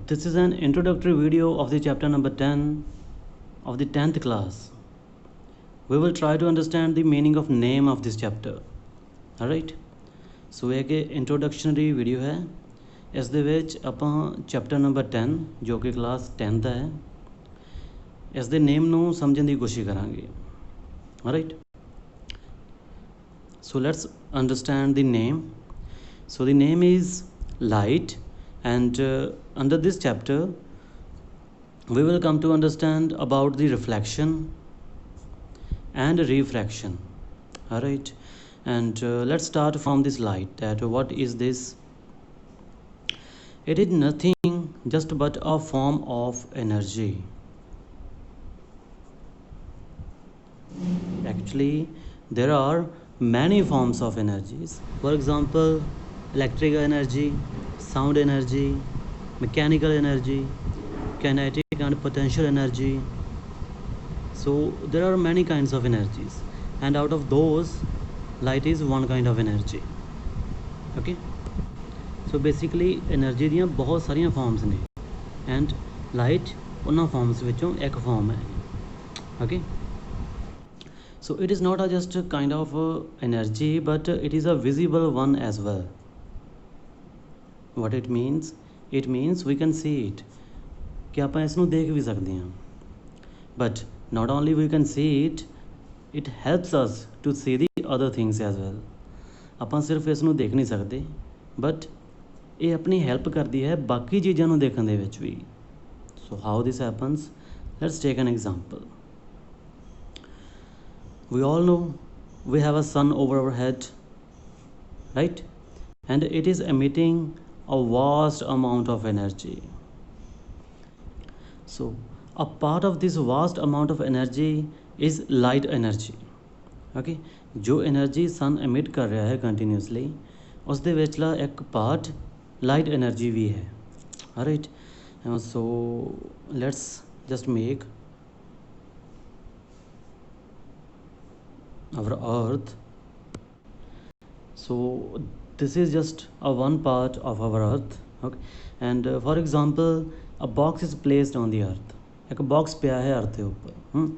This is an introductory video of the chapter number 10 of the 10th class. We will try to understand the meaning of name of this chapter. Alright? So एक introductory video है. इस दे विच ਆਪਾਂ chapter number 10 जो कि class 10 ਦਾ ਹੈ ਇਸ ਦੇ name ਨੂੰ ਸਮਝਣ ਦੀ ਕੋਸ਼ਿਸ਼ ਕਰਾਂਗੇ. Alright? So let's understand the name. So the name is light, and under this chapter we will come to understand about the reflection and refraction. All right, and let's start from this light. That what is this? It is nothing just but a form of energy. Actually, there are many forms of energies. For example, electrical energy, sound energy, mechanical energy, kinetic and potential energy. So there are many kinds of energies, and out of those, light is one kind of energy. Okay, so basically energy ਦੀਆਂ बहुत सारियां forms ने, and light उन्हां forms ਵਿੱਚੋਂ एक form है. Okay, so it is not just a kind of energy, but it is a visible one as well. What it means? It means we can see it. कि ਆਪਾਂ ਇਸ ਨੂੰ ਦੇਖ ਵੀ ਸਕਦੇ ਹਾਂ. But not only we can see it, it helps us to see the other things as well. ਆਪਾਂ ਸਿਰਫ ਇਸ ਨੂੰ ਦੇਖ ਨਹੀਂ ਸਕਦੇ, but ਇਹ ਆਪਣੀ ਹੈਲਪ ਕਰਦੀ ਹੈ ਬਾਕੀ ਚੀਜ਼ਾਂ ਨੂੰ ਦੇਖਣ ਦੇ ਵਿੱਚ ਵੀ. So how this happens? Let's take an example. We all know we have a sun over our head, right? And it is emitting a vast amount of energy. So a part of this vast amount of energy is light energy. Okay, जो energy sun emit कर रहा है continuously, उस दे विचला एक part light energy भी है. Alright, so let's just make our earth. So this is just a one part of our earth. Okay, and for example, a box is placed on the earth. एक box पिया है earth के ऊपर.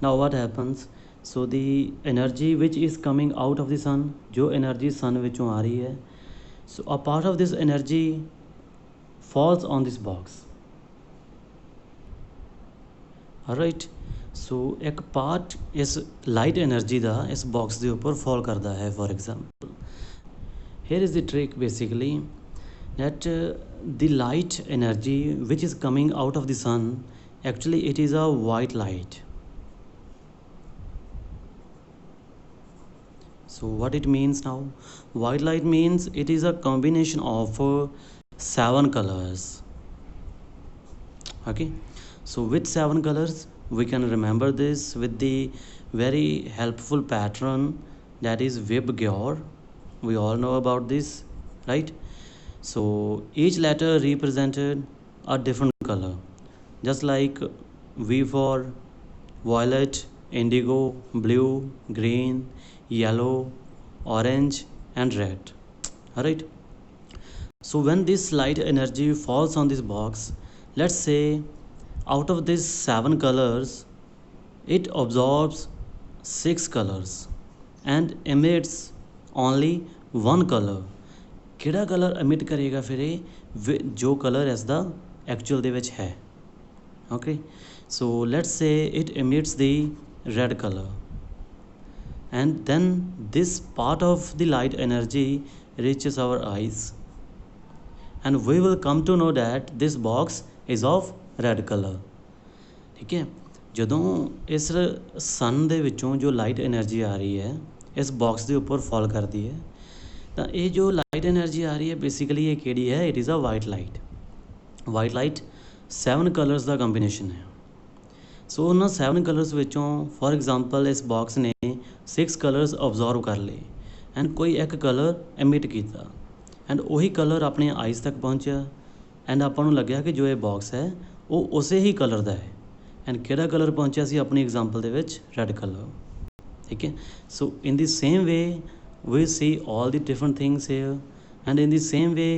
Now what happens? So the energy which is coming out of the sun, जो energy sun विचों आ रही है, so a part of this energy falls on this box. Alright, so एक part इस light energy ਦਾ इस box ਦੇ ਉੱਪਰ fall करता है. For example, here is the trick basically, that the light energy which is coming out of the sun, actually it is a white light. So what it means now? White light means it is a combination of 7 colors. Okay, so with 7 colors we can remember this with the very helpful pattern, that is Vibgyor. We all know about this, right? So each letter represented a different color, just like V for violet, indigo, blue, green, yellow, orange and red. Alright, so when this light energy falls on this box, let's say out of these 7 colors it absorbs 6 colors and emits only 1 color. ਕਿਹੜਾ colour emit ਕਰੇਗਾ ਫਿਰ ਇਹ? ਜੋ colour ਇਸ ਦਾ actual ਦੇ ਵਿੱਚ ਹੈ. Okay, so let's say it emits the red color, and then this part of the light energy reaches our eyes, and we will come to know that this box is of red color. ठीक है, ਜਦੋਂ ਇਸ sun ਦੇ ਵਿੱਚੋਂ ਜੋ light energy ਆ ਰਹੀ ਹੈ ਇਸ box ਦੇ ਉੱਪਰ fall ਕਰਦੀ ਹੈ, ਤਾਂ ਇਹ ਜੋ ਲਾਈਟ એનર્ਜੀ ਆ ਰਹੀ ਹੈ ਬੇਸਿਕਲੀ ਇਹ ਕਿਹੜੀ ਹੈ? It is a white light. White light 7 colours ਦਾ ਕੰਬੀਨੇਸ਼ਨ ਹੈ. ਸੋ ਉਹਨਾਂ 7 ਕਲਰਸ ਵਿੱਚੋਂ ਫੋਰ ਐਗਜ਼ਾਮਪਲ ਇਸ ਬਾਕਸ ਨੇ 6 ਕਲਰਸ ਅਬਜ਼ੋਰਵ ਕਰ ਲਏ, ਐਂਡ ਕੋਈ ਇੱਕ ਕਲਰ ਐਮਿਟ ਕੀਤਾ, ਐਂਡ ਉਹੀ ਕਲਰ ਆਪਣੇ ਆਈਜ਼ ਤੱਕ ਪਹੁੰਚਿਆ, ਐਂਡ ਆਪਾਂ ਨੂੰ ਲੱਗਿਆ ਕਿ ਜੋ ਇਹ ਬਾਕਸ ਹੈ ਉਹ ਉਸੇ ਹੀ ਕਲਰ ਦਾ ਹੈ. ਐਂਡ ਕਿਹੜਾ ਕਲਰ ਪਹੁੰਚਿਆ ਸੀ ਆਪਣੀ ਐਗਜ਼ਾਮਪਲ ਦੇ ਵਿੱਚ? Red colour. ਠੀਕ ਹੈ, ਸੋ ਇਨ ਦੀ same way we see all the different things here, and in the same way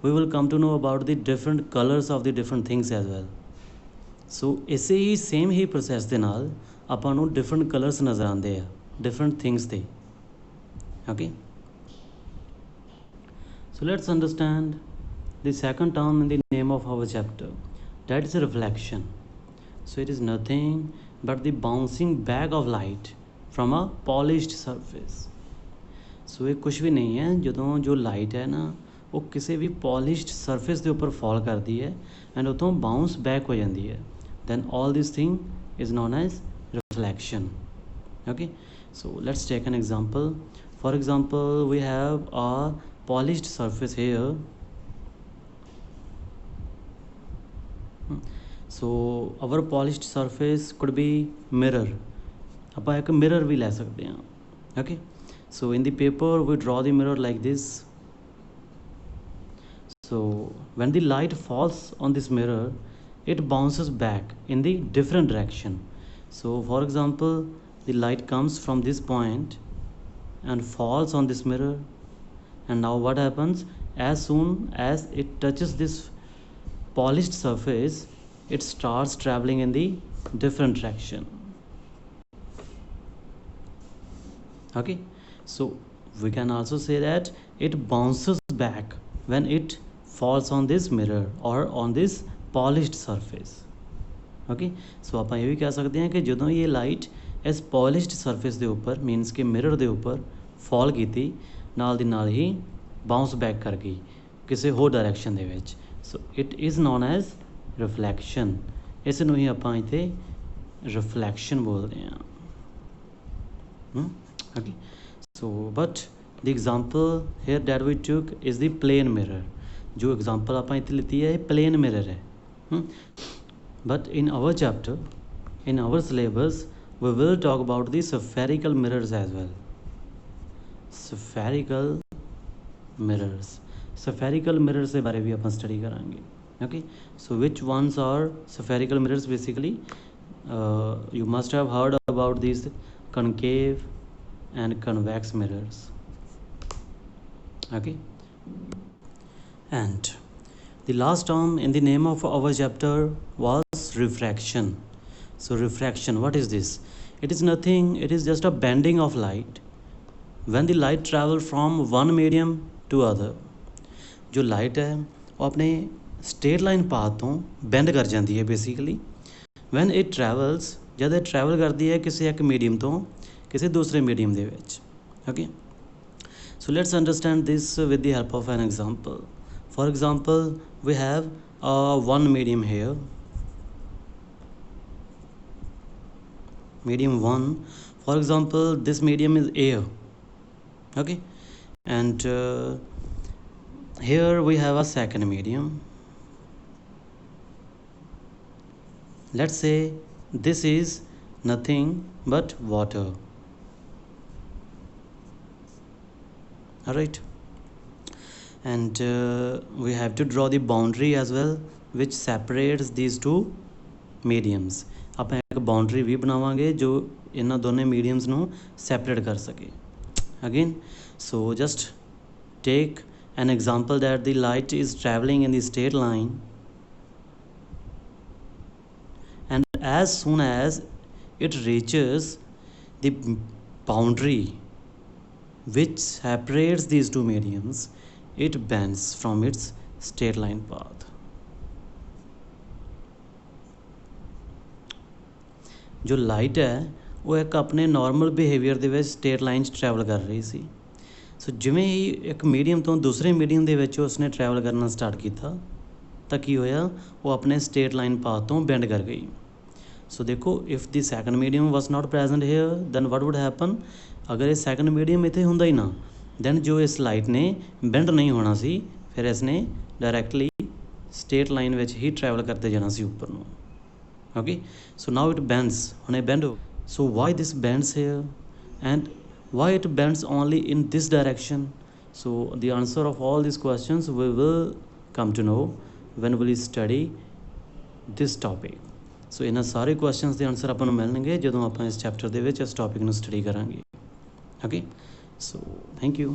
we will come to know about the different colors of the different things as well. ਸੋ ਇਸੇ ਹੀ same ਹੀ process ਦੇ ਨਾਲ ਆਪਾਂ ਨੂੰ different colours ਨਜ਼ਰ ਆਉਂਦੇ ਆ different things 'ਤੇ okay so let's understand the second term in the name of our chapter, that is reflection. So it is nothing but the bouncing back of light from a polished surface. So ਇਹ ਕੁਛ ਵੀ ਨਹੀਂ ਹੈ ਜਦੋਂ ਜੋ light ਹੈ ਨਾ ਉਹ ਕਿਸੇ ਵੀ ਪੋਲਿਸ਼ਡ ਸਰਫੇਸ ਦੇ ਉੱਪਰ ਫਾਲ ਕਰਦੀ ਹੈ ਐਂਡ ਉਤੋਂ ਬਾਉਂਸ ਬੈਕ ਹੋ ਜਾਂਦੀ ਹੈ, then all this thing is known as reflection. Okay, so let's take an example. For example, we have a polished surface here. So our polished surface could be mirror. ਆਪਾਂ ਇੱਕ mirror ਵੀ ਲੈ ਸਕਦੇ ਹਾਂ. Okay, so in the paper we draw the mirror like this. So when the light falls on this mirror, it bounces back in the different direction. So for example, the light comes from this point and falls on this mirror, and now what happens, as soon as it touches this polished surface, it starts traveling in the different direction. Okay, so we can also say that it bounces back when it falls on this mirror or on this polished surface. Okay, so ਆਪਾਂ ਇਹ ਵੀ ਕਹਿ ਸਕਦੇ ਹਾਂ ਕਿ ਜਦੋਂ ਇਹ light ਇਸ ਪੋਲਿਸ਼ਡ surface ਦੇ ਉੱਪਰ ਮੀਨਸ ਕਿ ਮਿਰਰ ਦੇ ਉੱਪਰ ਫਾਲ ਕੀਤੀ ਨਾਲ ਦੀ ਨਾਲ ਹੀ ਬਾਉਂਸ ਬੈਕ ਕਰ ਗਈ ਕਿਸੇ ਹੋਰ ਡਾਇਰੈਕਸ਼ਨ ਦੇ ਵਿੱਚ. So it is non as reflection. ਇਸ ਨੂੰ ਹੀ ਆਪਾਂ ਇੱਥੇ ਰਿਫਲੈਕਸ਼ਨ ਬੋਲਦੇ ਹਾਂ. Okay, so but the example here that we took is the plane mirror. जो example ਆਪਾਂ ਇੱਥੇ ਲਿੱਤੀ ਹੈ ਇਹ plane mirror ਹੈ. But in our chapter, in our syllabus, we will talk about the spherical mirrors as well. Spherical mirrors. Spherical mirrors ਦੇ ਬਾਰੇ ਵੀ ਆਪਾਂ ਸਟੱਡੀ ਕਰਾਂਗੇ. Okay, so which ones are spherical mirrors? Basically you must have heard about these concave and convex mirrors. Okay, and the last term in the name of our chapter was refraction. So refraction, what is this? It is nothing, it is just a bending of light when the light travel from one medium to other. जो light है वो अपने straight line path ਤੋਂ band ਕਰ ਜਾਂਦੀ ਹੈ basically when it travels, ਜਦ ਇਹ ਟਰੈਵਲ ਕਰਦੀ ਹੈ ਕਿਸੇ ਇੱਕ ਮੀਡੀਅਮ ਤੋਂ ਕਿਸੇ ਦੂਸਰੇ ਮੀਡੀਅਮ ਦੇ ਵਿੱਚ. Okay, so let's understand this with the help of N example. For example we have one medium here, medium 1. For example, this medium is air. Okay, and here we have a second medium. Let's say this is nothing but water. All right, and we have to draw the boundary as well which separates these two mediums. ਆਪਾਂ ਇੱਕ boundary ਵੀ ਬਣਾਵਾਂਗੇ ਜੋ ਇਹਨਾਂ ਦੋਨੇ mediums ਨੂੰ separate ਕਰ ਸਕੇ. Again, so just take an example that the light is traveling in the straight line, and as soon as it reaches the boundary which separates these two mediums, it bends from its straight line path. जो light है वो एक अपने normal behaviour ਦੇ ਵਿੱਚ state line 'ਚ travel ਕਰ ਰਹੀ ਸੀ. ਸੋ ਜਿਵੇਂ ਹੀ ਇੱਕ ਮੀਡੀਅਮ ਤੋਂ ਦੂਸਰੇ ਮੀਡੀਅਮ ਦੇ ਵਿੱਚ ਉਸਨੇ ਟਰੈਵਲ ਕਰਨਾ ਸਟਾਰਟ ਕੀਤਾ ਤਾਂ ਕੀ ਹੋਇਆ, ਉਹ ਆਪਣੇ ਸਟੇਟ ਲਾਈਨ ਪਾਥ ਤੋਂ ਬੈਂਡ ਕਰ ਗਈ. ਸੋ ਦੇਖੋ, if the second medium was not present hair then what wood happen, ਅਗਰ ਇਹ ਸੈਕੰਡ ਮੀਡੀਅਮ ਇੱਥੇ ਹੁੰਦਾ ਹੀ ਨਾ ਦੈਨ ਜੋ ਇਸ ਲਾਈਟ ਨੇ ਬੈਂਡ ਨਹੀਂ ਹੋਣਾ ਸੀ, ਫਿਰ ਇਸਨੇ ਡਾਇਰੈਕਟਲੀ ਸਟੇਟ ਲਾਈਨ ਵਿੱਚ ਹੀ ਟਰੈਵਲ ਕਰਦੇ ਜਾਣਾ ਸੀ ਉੱਪਰ ਨੂੰ. Okay, so now it bends on a bend. So why this bends here and why it bends only in this direction? So the answer of all these questions we will come to know when we study this topic. So ਇਹਨਾਂ ਸਾਰੇ questions ਦੇ answer ਆਪਾਂ ਨੂੰ ਮਿਲਣਗੇ ਜਦੋਂ ਆਪਾਂ ਇਸ chapter ਦੇ ਵਿੱਚ ਇਸ ਟੌਪਿਕ ਨੂੰ ਸਟੱਡੀ ਕਰਾਂਗੇ. Okay, so thank you.